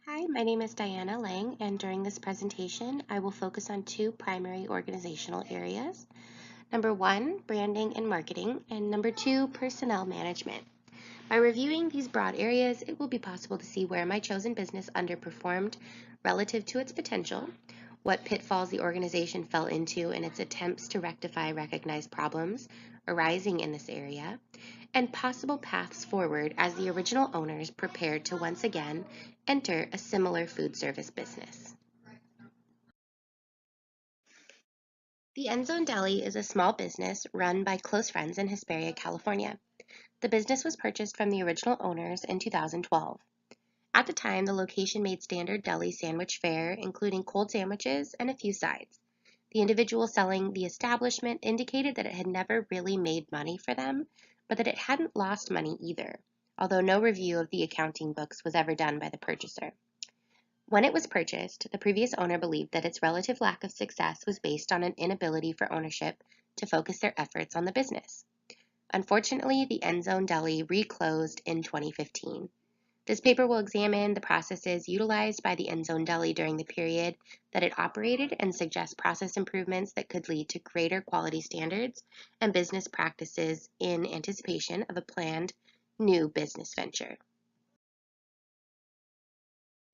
Hi, my name is Diana Lang, and during this presentation, I will focus on two primary organizational areas. Number one, branding and marketing, and number two, personnel management. By reviewing these broad areas, it will be possible to see where my chosen business underperformed relative to its potential, what pitfalls the organization fell into in its attempts to rectify recognized problems arising in this area, and possible paths forward as the original owners prepared to once again enter a similar food service business. The Zone Deli is a small business run by close friends in Hesperia, California. The business was purchased from the original owners in 2012. At the time, the location made standard deli sandwich fare, including cold sandwiches and a few sides. The individual selling the establishment indicated that it had never really made money for them, but that it hadn't lost money either, although no review of the accounting books was ever done by the purchaser. When it was purchased, the previous owner believed that its relative lack of success was based on an inability for ownership to focus their efforts on the business. Unfortunately, the Zone Deli reclosed in 2015. This paper will examine the processes utilized by the Zone Deli during the period that it operated and suggest process improvements that could lead to greater quality standards and business practices in anticipation of a planned new business venture.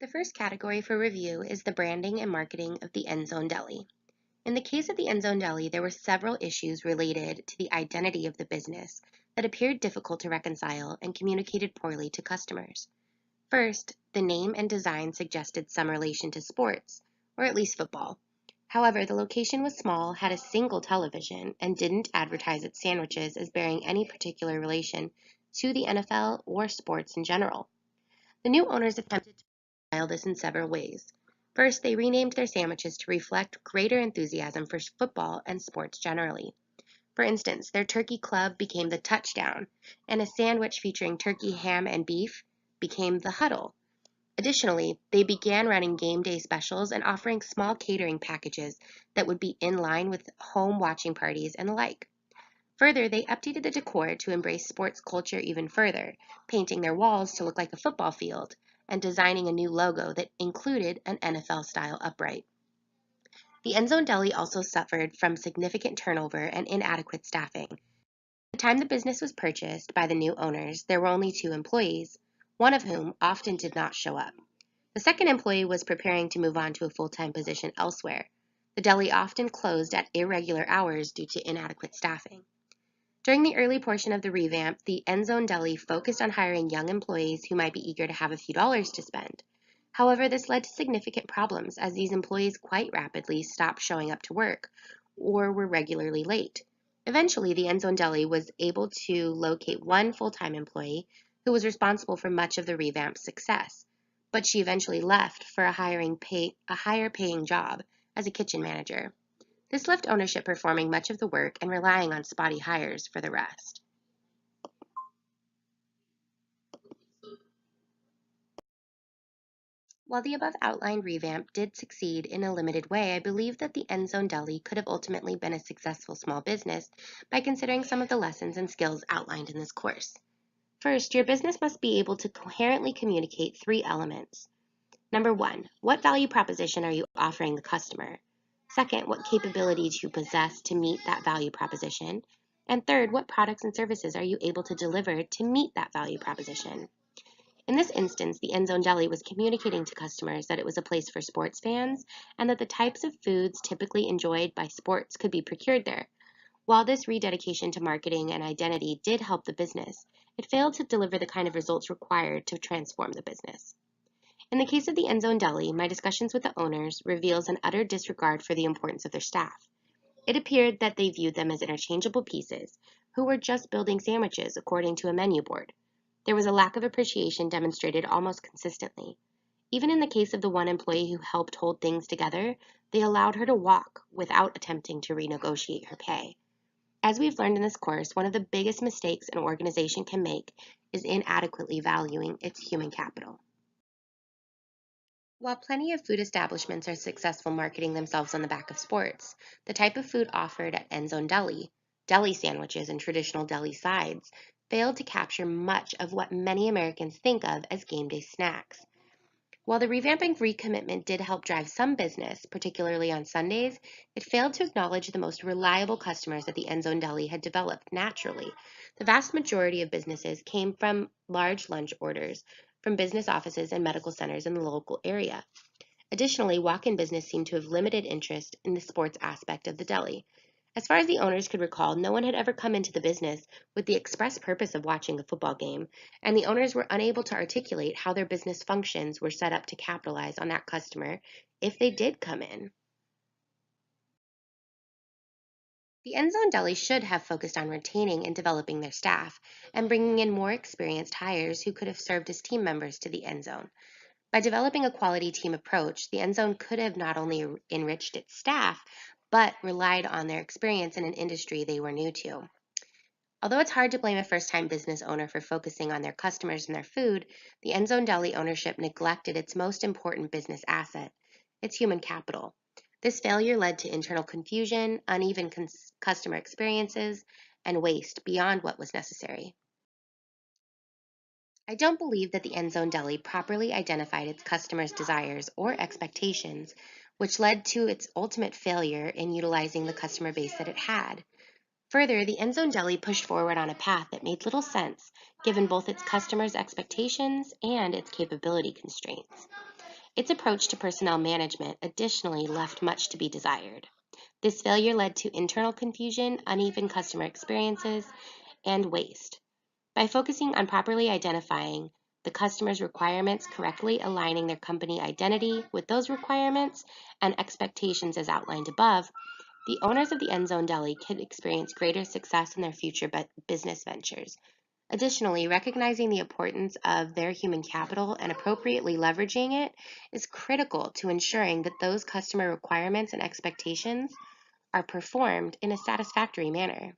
The first category for review is the branding and marketing of the Zone Deli. In the case of the Zone Deli, there were several issues related to the identity of the business that appeared difficult to reconcile and communicated poorly to customers. First, the name and design suggested some relation to sports, or at least football. However, the location was small, had a single television, and didn't advertise its sandwiches as bearing any particular relation to the NFL or sports in general. The new owners attempted to reconcile this in several ways. First, they renamed their sandwiches to reflect greater enthusiasm for football and sports generally. For instance, their turkey club became the touchdown, and a sandwich featuring turkey, ham, and beef became the huddle. Additionally, they began running game day specials and offering small catering packages that would be in line with home watching parties and the like. Further, they updated the decor to embrace sports culture even further, painting their walls to look like a football field and designing a new logo that included an NFL-style upright. The Zone Deli also suffered from significant turnover and inadequate staffing. At the time the business was purchased by the new owners, there were only 2 employees, one of whom often did not show up. The second employee was preparing to move on to a full-time position elsewhere. The deli often closed at irregular hours due to inadequate staffing. During the early portion of the revamp, the Zone Deli focused on hiring young employees who might be eager to have a few dollars to spend. However, this led to significant problems as these employees quite rapidly stopped showing up to work or were regularly late. Eventually, the Zone Deli was able to locate one full-time employee who was responsible for much of the revamp's success, but she eventually left for a higher paying job as a kitchen manager. This left ownership performing much of the work and relying on spotty hires for the rest. While the above outlined revamp did succeed in a limited way, I believe that the Zone Deli could have ultimately been a successful small business by considering some of the lessons and skills outlined in this course. First, your business must be able to coherently communicate 3 elements. Number one, what value proposition are you offering the customer? Second, what capabilities you possess to meet that value proposition? And third, what products and services are you able to deliver to meet that value proposition? In this instance, the Zone Deli was communicating to customers that it was a place for sports fans and that the types of foods typically enjoyed by sports could be procured there. While this rededication to marketing and identity did help the business, it failed to deliver the kind of results required to transform the business. In the case of the Zone Deli, my discussions with the owners reveals an utter disregard for the importance of their staff. It appeared that they viewed them as interchangeable pieces who were just building sandwiches according to a menu board. There was a lack of appreciation demonstrated almost consistently. Even in the case of the one employee who helped hold things together, they allowed her to walk without attempting to renegotiate her pay. As we've learned in this course, one of the biggest mistakes an organization can make is inadequately valuing its human capital. While plenty of food establishments are successful marketing themselves on the back of sports, the type of food offered at Zone Deli, deli sandwiches and traditional deli sides, failed to capture much of what many Americans think of as game day snacks. While the revamping recommitment did help drive some business, particularly on Sundays, it failed to acknowledge the most reliable customers that the End Zone Deli had developed naturally. The vast majority of businesses came from large lunch orders from business offices and medical centers in the local area. Additionally, walk-in business seemed to have limited interest in the sports aspect of the deli. As far as the owners could recall, no one had ever come into the business with the express purpose of watching a football game, and the owners were unable to articulate how their business functions were set up to capitalize on that customer if they did come in. The End Zone Deli should have focused on retaining and developing their staff and bringing in more experienced hires who could have served as team members to the End Zone. By developing a quality team approach, the End Zone could have not only enriched its staff, but relied on their experience in an industry they were new to. Although it's hard to blame a first-time business owner for focusing on their customers and their food, the End Zone Deli ownership neglected its most important business asset, its human capital. This failure led to internal confusion, uneven customer experiences, and waste beyond what was necessary. I don't believe that the End Zone Deli properly identified its customers' desires or expectations, which led to its ultimate failure in utilizing the customer base that it had. Further, the End Zone Deli pushed forward on a path that made little sense given both its customers' expectations and its capability constraints. Its approach to personnel management additionally left much to be desired. This failure led to internal confusion, uneven customer experiences, and waste. By focusing on properly identifying the customer's requirements, correctly aligning their company identity with those requirements and expectations as outlined above, the owners of the End Zone Deli could experience greater success in their future business ventures. Additionally, recognizing the importance of their human capital and appropriately leveraging it is critical to ensuring that those customer requirements and expectations are performed in a satisfactory manner.